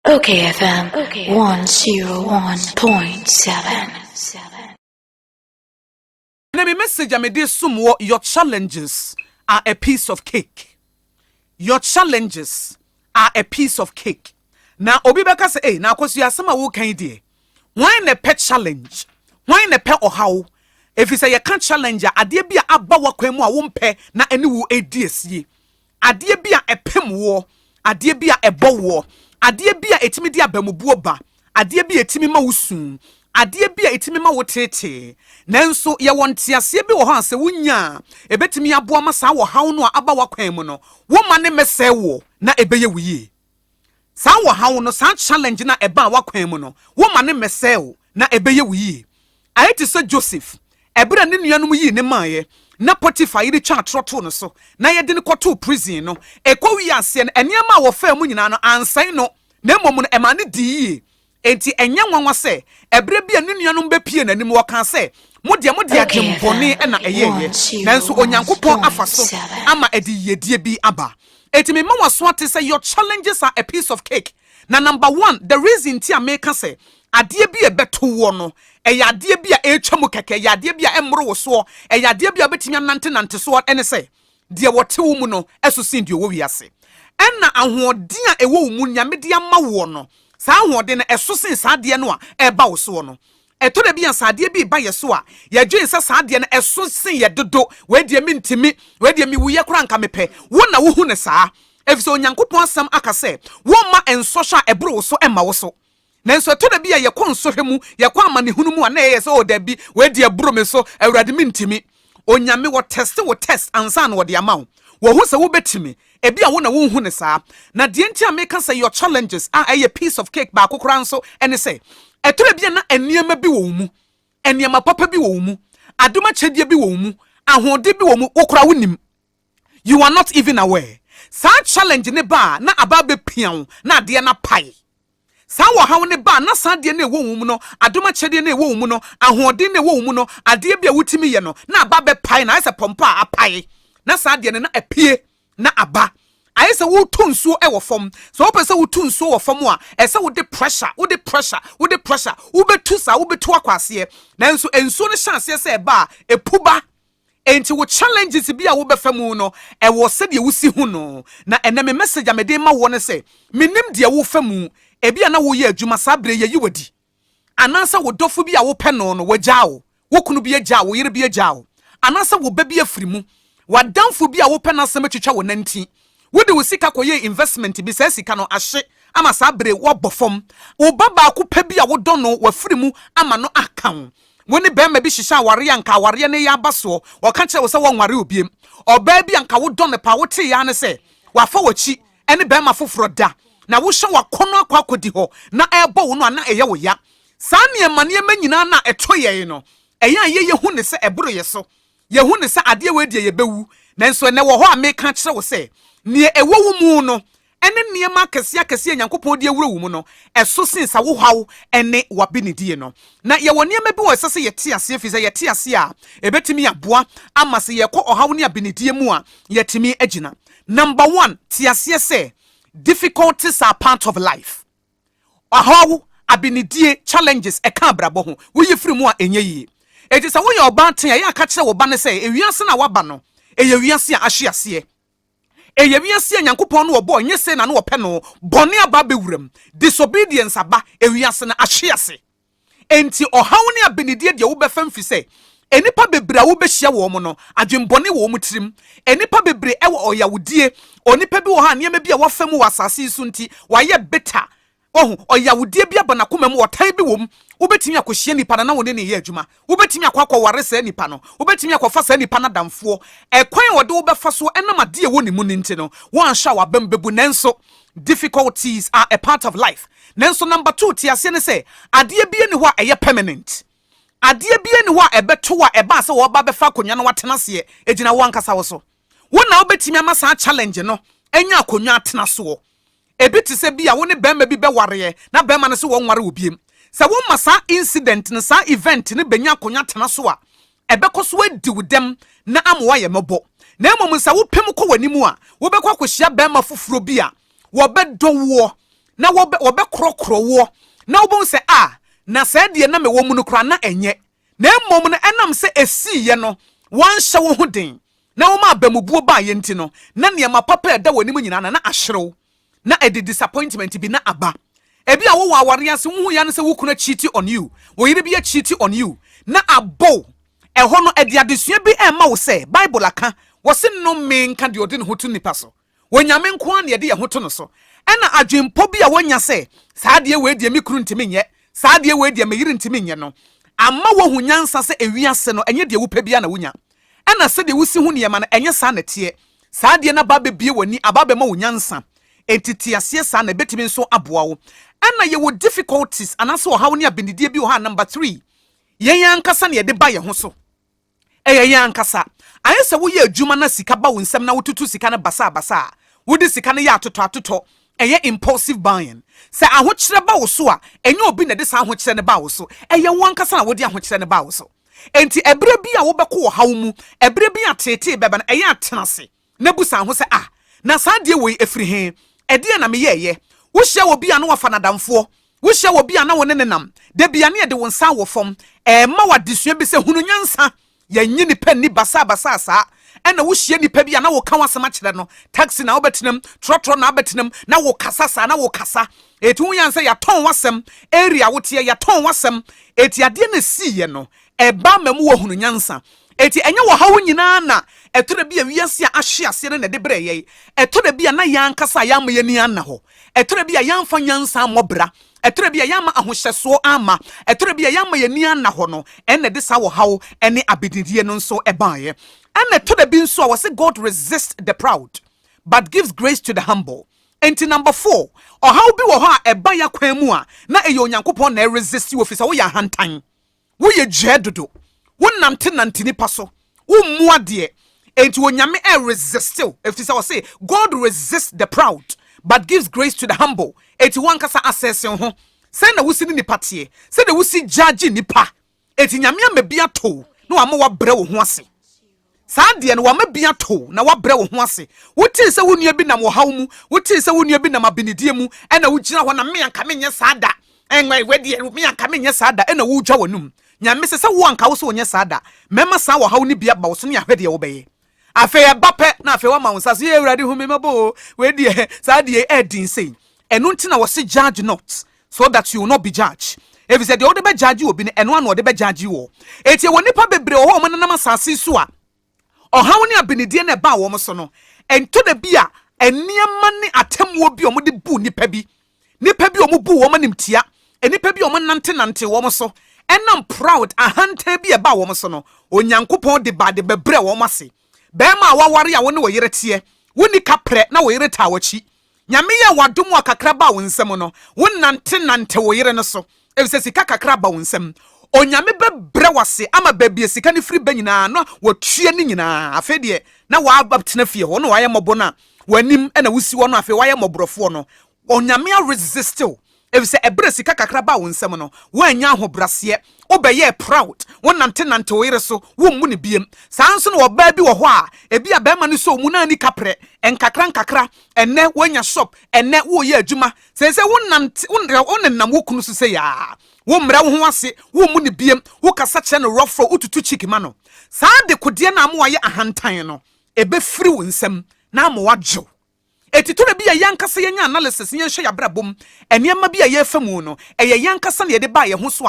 OKFM 101.7. Now, my message I made this your challenges are a piece of cake. Your challenges are a piece of cake. Now, Obibeka say, hey, now, because you are some who can do. Why in a pet challenge? Why in a pet or how? If you say you can't challenge, a dear be a abawa kwemu a wumpe na any wu ADSye. A dear be a pem war, a dear be a bow war. Adie bia etimi dia bamubuo ba adie bia etimi ma wusun adie bia etimi ma wotete nanso ye wonte ase bi wo hanse wunya ebetimi aboa ma sa wo hawo no aba wakwan mu no wo ma ne mese wo na ebeye wuye sa wo hawo no sa challenge na eba wakwan mu no wo ma ne mese wo na ebeye wuye ayeti so Joseph ebra ne nuanum yi ne maaye na Potiphar yiri twa troto no so na ye de ne kwoto prison no ekowi ase no eniema wo fa mu nyina no ansan no na mmom no ema ne di enti enya nwanwa se ebre bia ne nuanum bepie nanim wo kan se mode akempone na eyeye nanso onyankopon afa so ama edi yedie bi aba enti me ma waso ate say your challenges are a piece of cake na number 1 the reason ti ameka say adie bi ebeto wo no eyade bi a etwamu keke yade bi a emro wo so eyade bi a betimi nante so ene se de wote wo mu no esosin de wo wiase enna ahoɔden a ɛwɔ wo mu nyame de ama wo no saa ahoɔden no ɛsosen saa de no a ɛba wo so no ɛto da bi a saa de bi ba yɛ so a yɛdwen sɛ saa de no ɛsosen yɛ dodo wɔadie mi ntimi wɔadie mi wuyɛ kora nka mepɛ wo na wo hu ne saa efisɛ onyankopɔn asɛm aka sɛ wo ma ensɔhwɛ a ɛboro wo so ɛma wo so nanso ɛto da bi a yɛkɔ nsɔhwɛ mu yɛkɔ amanehunu mu a na ɛyɛ sɛ o da bi wɔadie boro me so awurade mi ntimi onyame wɔ test ansa na wɔde ama wo wo hu sɛ wo betimi ebi a wo na wo hu ne saa na de ntia meka say your challenges are a piece of cake ba kokora nso ene say etore bia na eniema bi wo mu eniema papa bi wo mu adoma chedie bi wo mu ahode bi wo mu okora wonim you are not even aware sa challenge ne ba na aba be pian na de na pai sa wo hawo ne ba na sa de na ewo mu no adoma chedie na ewo mu no ahode na ewo mu no ade bia wutimi ye no na aba be pai na ese pompa apai na sa de na apie na aba ayese wo tunso e wo fom so wo pese wo tunso wo fom a ese wo de pressure wo betu sa wo betu akwase nanso enso no chance se ba epuba enti wo challenges bi a wo befamu no e wo se de wo si hu no na eneme message a mede ma wo ne se minim de wo famu e bia na wo ye adwuma sabre ye yiwadi anansa wo dofo bi a wo pɛ no no wagyawo wo kunu bi agyawo wo yire bi agyawo anansa wo ba bi afirimu wadamfo bi a wo pɛ na asɛm twetwa wo nanti wode wo sika koye investment bi sɛ sika no ahye ama sabre wo bofom wo baba ko pɛ bi a wo dɔ no wafirimu ama no akan woni bɛma bi hyehyɛ aware anka aware ne ya baso wo ka kyerɛ wo sɛ wo nware obiem ɔbaa bi anka wo dɔ ne pa wo te ya ne sɛ wafa wachi ɛne bɛma foforo da na wo hye wakono akodi hɔ na ɛbɔ wo no ana ɛyɛ wo ya saa ne ma nyina na ɛto yɛ no ɛyɛ a ye hu ne sɛ ɛboro yɛ so ye hu ne sɛ ade we die ye bewu nanso ne wo hɔ a meka kyerɛ wo sɛ ne ɛwɔ wo mu no ɛne niema kɛse nyankopɔn de awura wo mu no ɛso sensa wo haw ɛne wabe ne die no na ye wɔ niema bi wɔ sɛ ye te ase fi sɛ ye te ase a ebetimi aboa ama sɛ ye kɔ ɔhaw ne abenedie mu a yetimi agina number 1 te ase sɛ difficulties are part of life ɔhaw abenedie challenges ɛka abrabɔ ho wo yi firi mu a enye yi eti sa wo ye oba ten ya aka kire wo ba ne se ewiase na waba no eye wiase a ahye ase eye wiase nyankopon no obo onye se na no opɛ no bone aba bewuram disobedience aba ewiase na ahye ase enti ohaw ne abenedie de wo bɛfam fi se enipa bebre a wo behia wo mo no adwenbone wo mo tirim enipa bebre e wo oyawudie onipa bi wo ha ne ma bi a wafam wo asase su nti waye beta oyawudie bi aba na koma mu wotan bi wom wobetimi akohye nipa na wone ne ye adwuma wobetimi akwakɔware saa nipa no wobetimi akɔfa saa nipa na damfo ɛkwan wode wo bɛfa so ɛnam ade e woni mu nti no wansha wabam bebu nanso difficulties are a part of life nanso number 2 ti ase ne sɛ ade bi ne ho a ɛyɛ permanent ade bi ne ho a ɛbɛto a ɛba sɛ wo ba bɛfa konwa na watena se egyina wo ankasa wo so wo na wobetimi ama saa challenge no enya konwa atena so ebi te se bi a wo ne bɛma bi bɛware na bɛma no se wo nware obiem se wo ma sa incident ne sa event ne benya konya tena so a ɛbɛkɔ so adi wo dem na amwa ye mebɔ na emom se wo pem kɔ wanimu a wo bɛkɔ akɔhia bɛma foforo bi a wo bɛdɔ wo na wobe krokro wo na wobon se na se de na me wo mu no kra na enye na emmom no enam se esiye no wan hye wo ho den na wo ma bamubuo ba ye nti no na ne ma papa da wani mu nyina na ahyerew na edi disappointment bi na aba ebi a wo wa aware ase wo ya no se wo kuna cheat on you wo yire bi ya cheat on you na abo eho no edi adesua bi emma wo se bible aka wo se no me nka de odi ne ho to nipa so wo nyame nko an ye de ye ho to no so ena adwempo bi a wonya se saa de we de me kuru ntimi nye saa de we de me yire ntimi nye no amma wo hu nyansa se ewiase no enye de wo pa bia na wonya ena se de wusi hu ne ma no enye saa na tie saa de na ba bebie wani aba be ma wo nyansa entiti asie saa na betimi nso aboa wo ena ye wo difficulties anaso wo hawo ne abendidie bi wo ha number 3 yen ankasa ne ye de ba ye ho so yen ankasa ayese wo ye adwuma na sika ba wo nsem na wotutu sika na basa wodi sika na ya atoto eye impulsive buying se ahokyere ba wo so a enye obi na de sa ahokyere ne ba wo so eye wo ankasa na wodi ahokyere ne ba wo so enti ebre bi a wo beko wo hawo mu ebre bi atete beba na eye atenase na busa ho se na saa de wo efiri he ede na me ye wo hye wo bi a na wafa nadamfo wo hye wo bi a na wo ne nenam de bia na ye de wo nsa wo fom ma wadesua bi se hunu nyansa yenyi ni pen ni basa saa ena wo hye nipa bi a na wo ka wasema kyere no taxi na wo betenam trotro na betenam na wo kasa sa na wo kasa etu yan se ya ton wasem area wo tie ya ton wasem eti ade na siye no eba mamu wo hunu nyansa eti enye wo hawo nyina na etore bi a wiase a ahye ase na de bre ye etore bi a na yan kasa ya ma yani ana ho etore bi a yan fa nyansa mobra etore bi a yan ma ahohyeso ama etore bi a yan ma yani ana ho no enne de sa wo hawo ene abedidie no nso ebaaye enne etore bi nso a wo se God resist the proud but gives grace to the humble. Enti number 4 hawo bi wo ho a eba ya kwan mu a na eyo onyankopon na resist wo fi sa wo ya hantan wo ye jedodo wo nante nipa so wo mua de enti onyame resist if this I say God resists the proud but gives grace to the humble enti wankasa assess ho say na wusi ni nipa tie say na wusi judge nipa enti nyame amabia to na wa wa bre wo ho ase saa de no wa mabia to na wa bre wo ho ase wuti se wo nua bi nam wo haw mu wuti se wo nua bi nam abenidie mu ena wo gina ho na me anka menye saa da enwe wedi me anka menye saa da ena wo dwa wanum nyame se wo anka wo so onye saa da mema saa wo haw ni bia ba wo so ne ahwede wo beye afe ye bape na afe wa ma wonsa so ye urade hu me mabo we die saa de edin sei eno ntina wo se judge not so that you will not be judged if you said the other be judge you obi eno ano de be judge you eti wo nipa bebre wo mo nanam asase so a haw ni abenidie na ba wo mo so no ento da bia eniema ne atemwo bi o mo de bu nipa bi o mo bu wo mo nimtia enipa bi o mo nante wo mo so enam proud ahanta bi e ba wo mo so no onyankopon de ba de bebre wo mo ase bema awaware a wo ne wo yere tie wo ni kapre na wo yere ta wachi nyame ye wadom akakra ba wo nsem no wo nante wo yere no so efise sika kakra ba wo nsem onyame bebre wase ama babie sika ne firi banyina no wo tue ne nyina afedie na wa abtena fie ho no wa ye mobo na wanim na wusi wo no afi wa ye mobrofo no onyame a resist efise ebre sika kakra ba wo nsem no wo anya ahobrase obeye proud wo nante wo yere so wo mu ne biem sanso no oba bi wo ho a ebi a be ma ne so mu na ni kapre enkakra enne wonya shop enne wo ye adwuma se wo nante wo nenam wo kunu so se ya wo mra wo ho ase wo mu ne biem wo kasa kye no rofro ututu chikima no saa de kodie na mo waye ahantan no ebe firi wo nsem na mo wadwo etitore bi yankasa yenya analysis yenhwe yabrabom enema bi yefamu no eye yankasa ne de ba ye ho so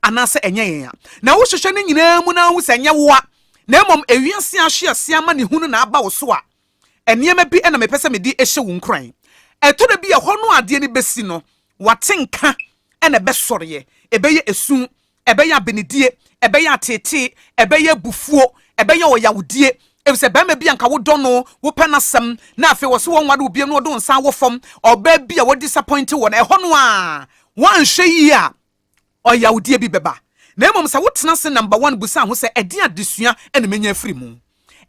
anase enye yen na wo hwehwe ne nyina mu na wo senye wo na emom ewiase ahwe ase ama ne hunu na aba wo so a enema bi na mepese me di ehye wo nkran etore bi ho no ade ne besi no watenka ena besoriye ebeye esu ebeye abenidie ebeye atete ebeye bufuo ebeye oyawudie efse bema bi anka wo dono wo penasem na afi wo so won wade obiem no do nsan wo fom oba bi a wo disappoint wo na eho no a wan hwe yi a oyawudie bi beba na emom sa wo tena se number 1 busa ho se edi adesua ene menya afiri mu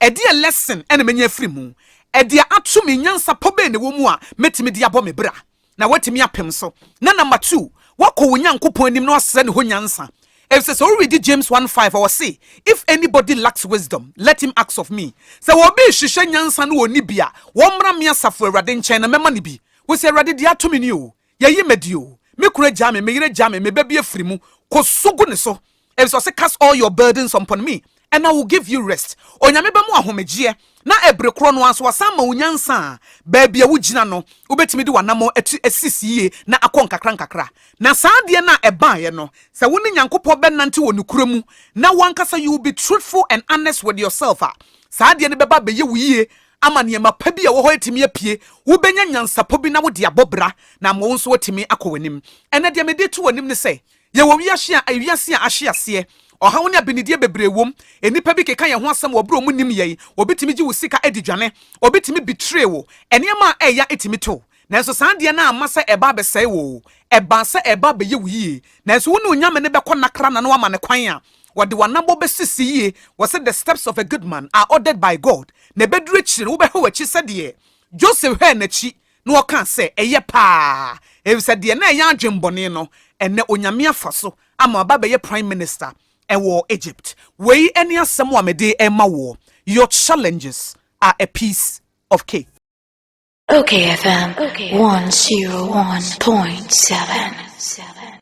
edi a lesson ene menya afiri mu edi atu me nyansa pobe ne wo mu a metimi di abo me bra na watimi apem so na number 2 wako wo nyankopon anim no asese ne ho nyansa. If so read James 1:5 or say, if anybody lacks wisdom, let him ask of me. So will be shisha nyansa no oni bia. Womra mi asafo Awurade nchen na mema ni bi. Wo se Awurade dia to me ni o. ye yi medio me kura jame me yire jame me baby afiri mu ko sugu ne so e so say cast all your burdens upon me and I will give you rest onyame ba mu ahomegye na ebre kro no anso wasama unyansa baby a wugina no ubetimi di wanamo esisiye na akon kakra na saade na ebaye no se woni nyankopɔ benante woni kuramu na wankasa you will be truthful and honest with yourself saade ne beba beye wiye ama niema pa bi a wo ho etimi apie wo benya nyansapo bi na wo de abobra na mo nso wotimi akɔwanim ene de me de to wanim ne se ye wo wiase a ahye ase oha woni abenidie bebrewom enipa bi keka ye ho asem wo bro mu nim ye obetimi gi wo sika edidwane obetimi betray wo enema eya etimi to nanso saade na amasa eba besai wo eba se eba be ye wiye nanso woni onyame ne bekɔ nakra na no ama ne kwan a wode wanabo besisi ye was the steps of a good man are ordered by God na bedure chire wo be ho wachi se de Joseph he na chi na oka se eye pa e se de na eya adwembone no ene onyame afaso ama baba be ye prime minister ewo Egypt we any asem wa mede ema wo your challenges are a piece of cake. OKFM 101.7.